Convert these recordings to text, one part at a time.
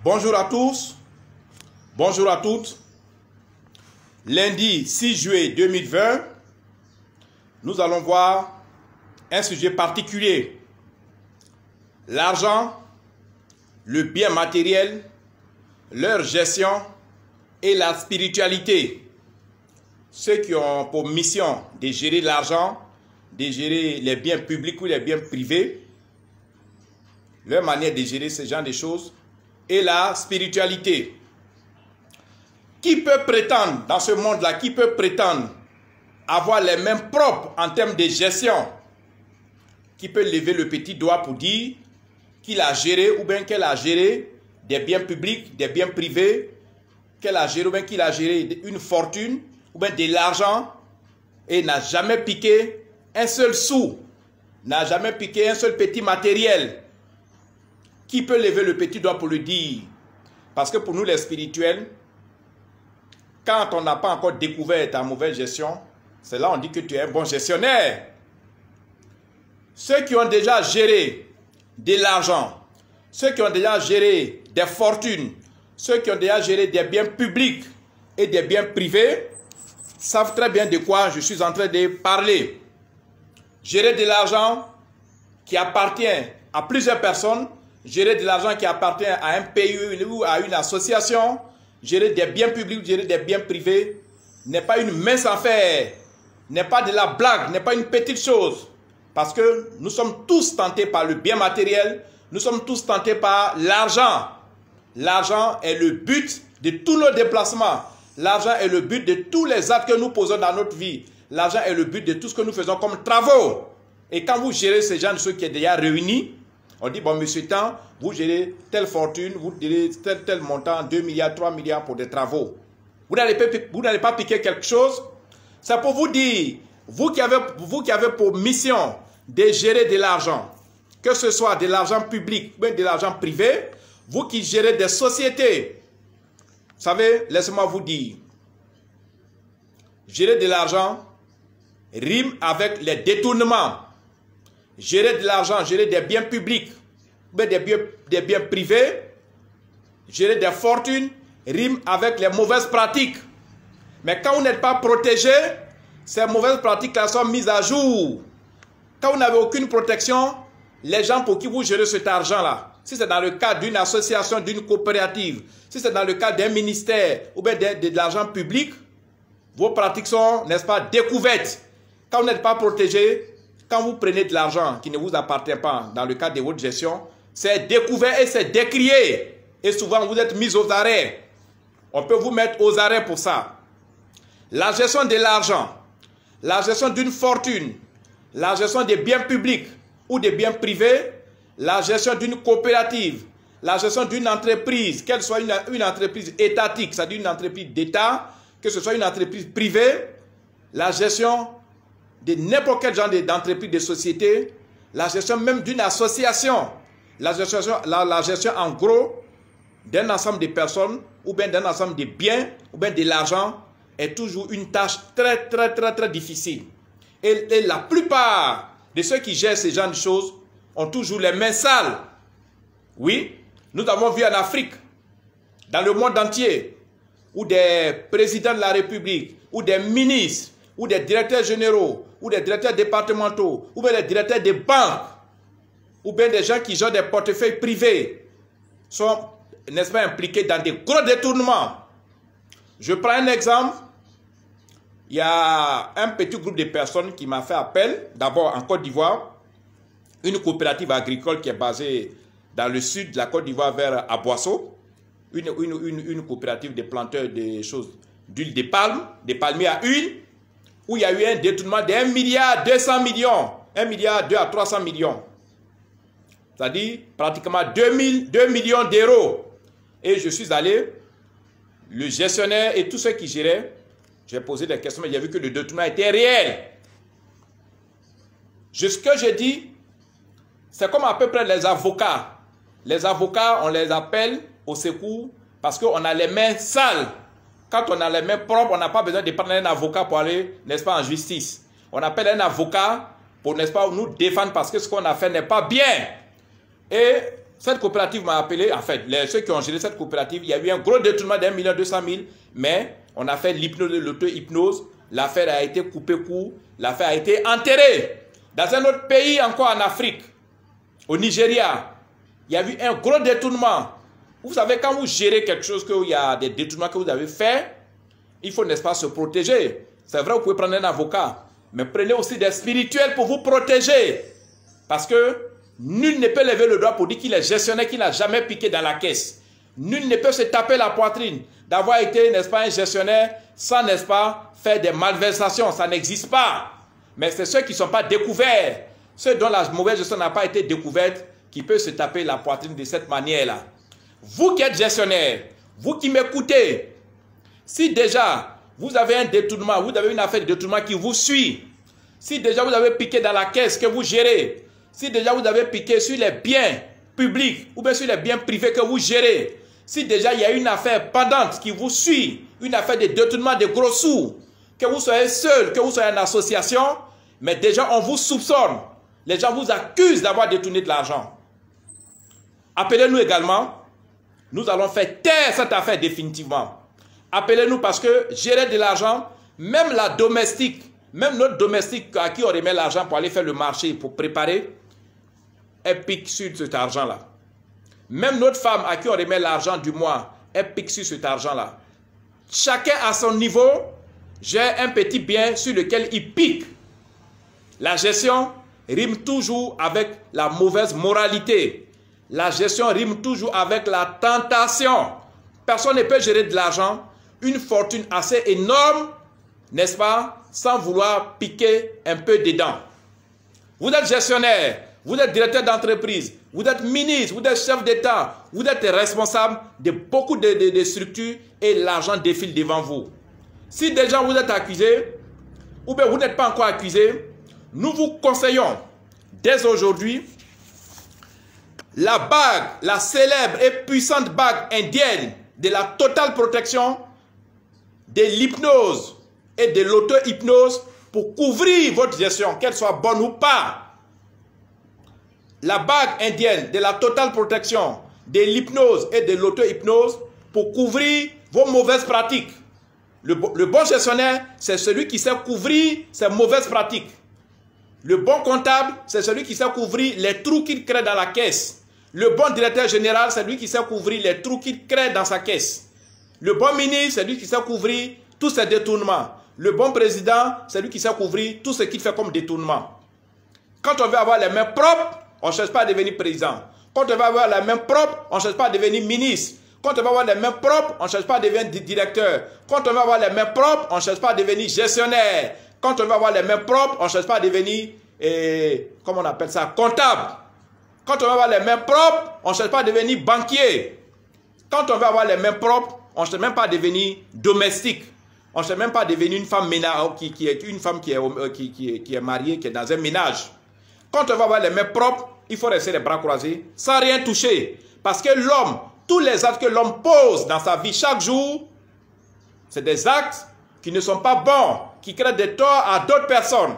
Bonjour à tous, bonjour à toutes. Lundi 6 juillet 2020, nous allons voir un sujet particulier. L'argent, le bien matériel, leur gestion et la spiritualité. Ceux qui ont pour mission de gérer l'argent, de gérer les biens publics ou les biens privés, leur manière de gérer ce genre de choses, et la spiritualité. Qui peut prétendre dans ce monde-là, qui peut prétendre avoir les mêmes propres en termes de gestion? Qui peut lever le petit doigt pour dire qu'il a géré ou bien qu'elle a géré des biens publics, des biens privés, qu'elle a géré ou bien qu'il a géré une fortune ou bien de l'argent et n'a jamais piqué un seul sou, n'a jamais piqué un seul petit matériel? Qui peut lever le petit doigt pour le dire? Parce que pour nous les spirituels, quand on n'a pas encore découvert ta mauvaise gestion, c'est là on dit que tu es un bon gestionnaire. Ceux qui ont déjà géré de l'argent, ceux qui ont déjà géré des fortunes, ceux qui ont déjà géré des biens publics et des biens privés, savent très bien de quoi je suis en train de parler. Gérer de l'argent qui appartient à plusieurs personnes, gérer de l'argent qui appartient à un pays ou à une association, gérer des biens publics, gérer des biens privés, n'est pas une mince affaire, n'est pas de la blague, n'est pas une petite chose. Parce que nous sommes tous tentés par le bien matériel, nous sommes tous tentés par l'argent. L'argent est le but de tous nos déplacements. L'argent est le but de tous les actes que nous posons dans notre vie. L'argent est le but de tout ce que nous faisons comme travaux. Et quand vous gérez ce genre de choses qui est déjà réuni, on dit, bon, monsieur Tant, vous gérez telle fortune, vous gérez tel montant, 2 milliards, 3 milliards pour des travaux. Vous n'allez pas piquer quelque chose. C'est pour vous dire, vous qui avez pour mission de gérer de l'argent, que ce soit de l'argent public ou de l'argent privé, vous qui gérez des sociétés, vous savez, laissez-moi vous dire, gérer de l'argent rime avec les détournements. Gérer de l'argent, gérer des biens publics, des biens privés, gérer des fortunes, rime avec les mauvaises pratiques. Mais quand vous n'êtes pas protégé, ces mauvaises pratiques-là sont mises à jour. Quand vous n'avez aucune protection, les gens pour qui vous gérez cet argent-là, si c'est dans le cadre d'une association, d'une coopérative, si c'est dans le cadre d'un ministère ou bien de l'argent public, vos pratiques sont, n'est-ce pas, découvertes. Quand vous n'êtes pas protégé, quand vous prenez de l'argent qui ne vous appartient pas dans le cadre de votre gestion, c'est découvert et c'est décrié. Et souvent, vous êtes mis aux arrêts. On peut vous mettre aux arrêts pour ça. La gestion de l'argent, la gestion d'une fortune, la gestion des biens publics ou des biens privés, la gestion d'une coopérative, la gestion d'une entreprise, qu'elle soit une entreprise étatique, c'est-à-dire une entreprise d'État, que ce soit une entreprise privée, la gestion de n'importe quel genre d'entreprise, de société, la gestion même d'une association, la gestion en gros d'un ensemble de personnes ou bien d'un ensemble de biens ou bien de l'argent est toujours une tâche très difficile. Et la plupart de ceux qui gèrent ce genre de choses ont toujours les mains sales. Oui, nous avons vu en Afrique, dans le monde entier, où des présidents de la République, ou des ministres, ou des directeurs généraux, ou des directeurs départementaux, ou bien des directeurs de banques, ou bien des gens qui gèrent des portefeuilles privés, sont, n'est-ce pas, impliqués dans des gros détournements. Je prends un exemple. Il y a un petit groupe de personnes qui m'a fait appel, d'abord en Côte d'Ivoire, une coopérative agricole qui est basée dans le sud de la Côte d'Ivoire vers Aboisseau, une coopérative de planteurs de choses d'huile de palme, des palmiers à huile, où il y a eu un détournement de 1 milliard 200 millions, 1 milliard 2 à 300 millions. C'est-à-dire pratiquement 2 millions d'euros. Et je suis allé, le gestionnaire et tous ceux qui géraient, j'ai posé des questions, mais j'ai vu que le détournement était réel. Ce que j'ai dit, c'est comme à peu près les avocats. Les avocats, on les appelle au secours parce qu'on a les mains sales. Quand on a les mains propres, on n'a pas besoin de prendre un avocat pour aller, n'est-ce pas, en justice. On appelle un avocat pour, n'est-ce pas, nous défendre parce que ce qu'on a fait n'est pas bien. Et Cette coopérative m'a appelé, en fait, ceux qui ont géré cette coopérative, il y a eu un gros détournement d'1 200 000, mais on a fait l'hypnose, l'auto-hypnose, l'affaire a été coupée court, l'affaire a été enterrée. Dans un autre pays, encore en Afrique, au Nigeria, il y a eu un gros détournement. Vous savez, quand vous gérez quelque chose, qu'il y a des détournements que vous avez fait, il faut, n'est-ce pas, se protéger. C'est vrai, vous pouvez prendre un avocat, mais prenez aussi des spirituels pour vous protéger. Parce que nul ne peut lever le doigt pour dire qu'il est gestionnaire, qu'il n'a jamais piqué dans la caisse. Nul ne peut se taper la poitrine d'avoir été, n'est-ce pas, un gestionnaire sans, n'est-ce pas, faire des malversations. Ça n'existe pas. Mais c'est ceux qui ne sont pas découverts, ceux dont la mauvaise gestion n'a pas été découverte, qui peuvent se taper la poitrine de cette manière-là. Vous qui êtes gestionnaire, vous qui m'écoutez, si déjà vous avez un détournement, vous avez une affaire de détournement qui vous suit, si déjà vous avez piqué dans la caisse que vous gérez, si déjà vous avez piqué sur les biens publics ou bien sur les biens privés que vous gérez, si déjà il y a une affaire pendante qui vous suit, une affaire de détournement de gros sous, que vous soyez seul, que vous soyez en association, mais déjà on vous soupçonne, les gens vous accusent d'avoir détourné de l'argent. Appelez-nous également, nous allons faire taire cette affaire définitivement. Appelez-nous parce que gérer de l'argent, même la domestique, même notre domestique à qui on remet l'argent pour aller faire le marché, pour préparer, elle pique sur cet argent-là. Même notre femme à qui on remet l'argent du mois, elle pique sur cet argent-là. Chacun à son niveau, j'ai un petit bien sur lequel il pique. La gestion rime toujours avec la mauvaise moralité. La gestion rime toujours avec la tentation. Personne ne peut gérer de l'argent, une fortune assez énorme, n'est-ce pas, sans vouloir piquer un peu dedans. Vous êtes gestionnaire, vous êtes directeur d'entreprise, vous êtes ministre, vous êtes chef d'État, vous êtes responsable de beaucoup de structures et l'argent défile devant vous. Si déjà vous êtes accusé, ou bien vous n'êtes pas encore accusé, nous vous conseillons dès aujourd'hui la bague, la célèbre et puissante bague indienne de la totale protection, de l'hypnose et de l'auto-hypnose pour couvrir votre gestion, qu'elle soit bonne ou pas. La bague indienne de la totale protection, de l'hypnose et de l'auto-hypnose pour couvrir vos mauvaises pratiques. Le bon gestionnaire, c'est celui qui sait couvrir ses mauvaises pratiques. Le bon comptable, c'est celui qui sait couvrir les trous qu'il crée dans la caisse. Le bon directeur général, c'est lui qui sait couvrir les trous qu'il crée dans sa caisse. Le bon ministre, c'est lui qui sait couvrir tous ses détournements. Le bon président, c'est lui qui sait couvrir tout ce qu'il fait comme détournement. Quand on veut avoir les mains propres, on ne cherche pas à devenir président. Quand on veut avoir les mains propres, on ne cherche pas à devenir ministre. Quand on veut avoir les mains propres, on ne cherche pas à devenir directeur. Quand on veut avoir les mains propres, on ne cherche pas à devenir gestionnaire. Quand on veut avoir les mains propres, on ne cherche pas à devenir, comment on appelle ça, comptable. Quand on veut avoir les mains propres, on ne cherche pas à devenir banquier. Quand on veut avoir les mains propres, on ne cherche même pas à devenir domestique. On ne cherche même pas à devenir une femme qui est mariée, qui est dans un ménage. Quand on veut avoir les mains propres, il faut rester les bras croisés, sans rien toucher. Parce que l'homme, tous les actes que l'homme pose dans sa vie chaque jour, c'est des actes qui ne sont pas bons, qui créent des torts à d'autres personnes.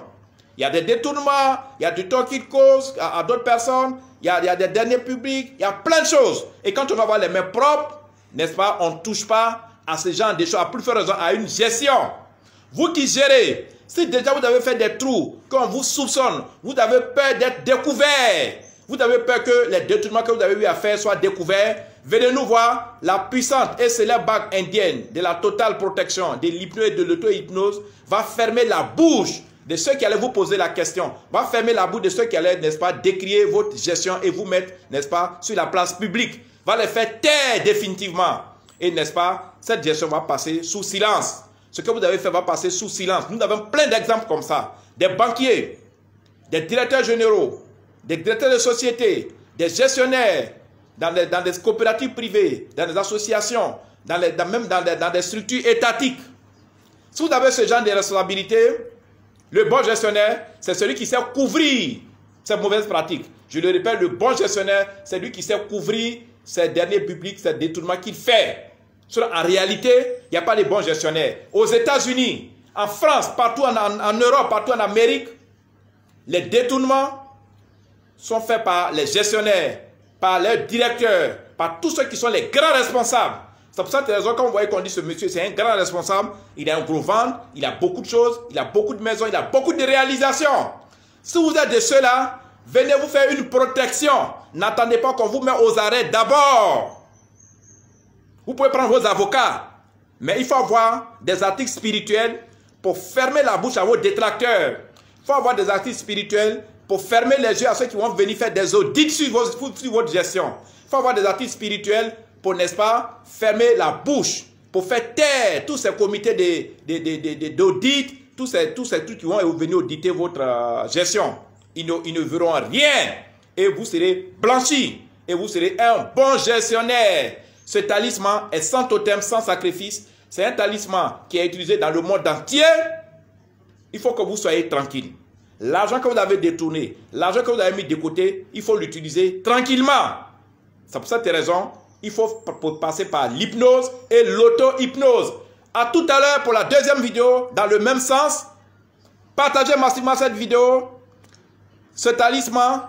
Il y a des détournements, il y a du tort qu'il cause à d'autres personnes, il y a des derniers publics, il y a plein de choses. Et quand on va avoir les mains propres, n'est-ce pas, on ne touche pas à ce genre de choses, à plus forte raison, à une gestion. Vous qui gérez, si déjà vous avez fait des trous, qu'on vous soupçonne, vous avez peur d'être découvert, vous avez peur que les détournements que vous avez eu à faire soient découverts, venez nous voir, la puissante et célèbre bague indienne de la totale protection, de l'hypnose et de l'auto-hypnose, va fermer la bouche de ceux qui allaient vous poser la question, va fermer la bouche de ceux qui allaient, n'est-ce pas, décrier votre gestion et vous mettre, n'est-ce pas, sur la place publique, va les faire taire définitivement. Et, n'est-ce pas, cette gestion va passer sous silence. Ce que vous avez fait va passer sous silence. Nous avons plein d'exemples comme ça. Des banquiers, des directeurs généraux, des directeurs de sociétés, des gestionnaires, dans des coopératives privées, dans des associations, même dans des structures étatiques. Si vous avez ce genre de responsabilité, le bon gestionnaire, c'est celui qui sait couvrir ces mauvaises pratiques. Je le répète, le bon gestionnaire, c'est lui qui sait couvrir ces derniers publics, ces détournements qu'il fait. En réalité, il n'y a pas de bons gestionnaires. Aux États-Unis, en France, partout en Europe, partout en Amérique, les détournements sont faits par les gestionnaires, par leurs directeurs, par tous ceux qui sont les grands responsables. C'est pour cette raison, quand vous voyez qu'on dit ce monsieur, c'est un grand responsable, il a un gros ventre, il a beaucoup de choses, il a beaucoup de maisons, il a beaucoup de réalisations. Si vous êtes de ceux-là, venez vous faire une protection. N'attendez pas qu'on vous mette aux arrêts d'abord. Vous pouvez prendre vos avocats, mais il faut avoir des articles spirituels pour fermer la bouche à vos détracteurs. Il faut avoir des articles spirituels pour fermer les yeux à ceux qui vont venir faire des audits sur votre gestion. Il faut avoir des articles spirituels pour, n'est-ce pas, fermer la bouche, pour faire taire tous ces comités d'audit, tous ces trucs qui vont venir auditer votre gestion. Ils ne verront rien et vous serez blanchis et vous serez un bon gestionnaire. Ce talisman est sans totem, sans sacrifice. C'est un talisman qui est utilisé dans le monde entier. Il faut que vous soyez tranquille. L'argent que vous avez détourné, l'argent que vous avez mis de côté, il faut l'utiliser tranquillement. C'est pour cette raison, il faut passer par l'hypnose et l'auto-hypnose. À tout à l'heure pour la deuxième vidéo, dans le même sens. Partagez massivement cette vidéo. Ce talisman,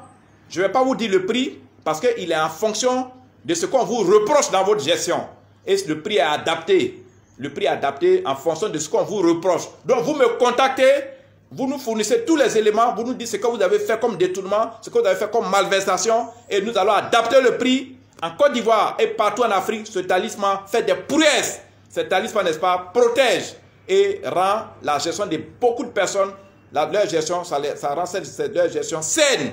je ne vais pas vous dire le prix, parce qu'il est en fonction de ce qu'on vous reproche dans votre gestion. Et le prix est adapté. Le prix est adapté en fonction de ce qu'on vous reproche. Donc vous me contactez, vous nous fournissez tous les éléments, vous nous dites ce que vous avez fait comme détournement, ce que vous avez fait comme malversation, et nous allons adapter le prix. En Côte d'Ivoire et partout en Afrique, ce talisman fait des prouesses. Ce talisman, n'est-ce pas, protège et rend la gestion de beaucoup de personnes, leur gestion, ça rend leur gestion saine.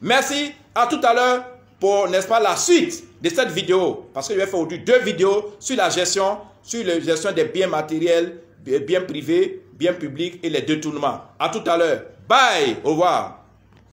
Merci, à tout à l'heure pour, n'est-ce pas, la suite de cette vidéo. Parce que je vais faire aujourd'hui 2 vidéos sur la gestion des biens matériels, biens privés, biens publics et les détournements. À tout à l'heure. Bye, au revoir.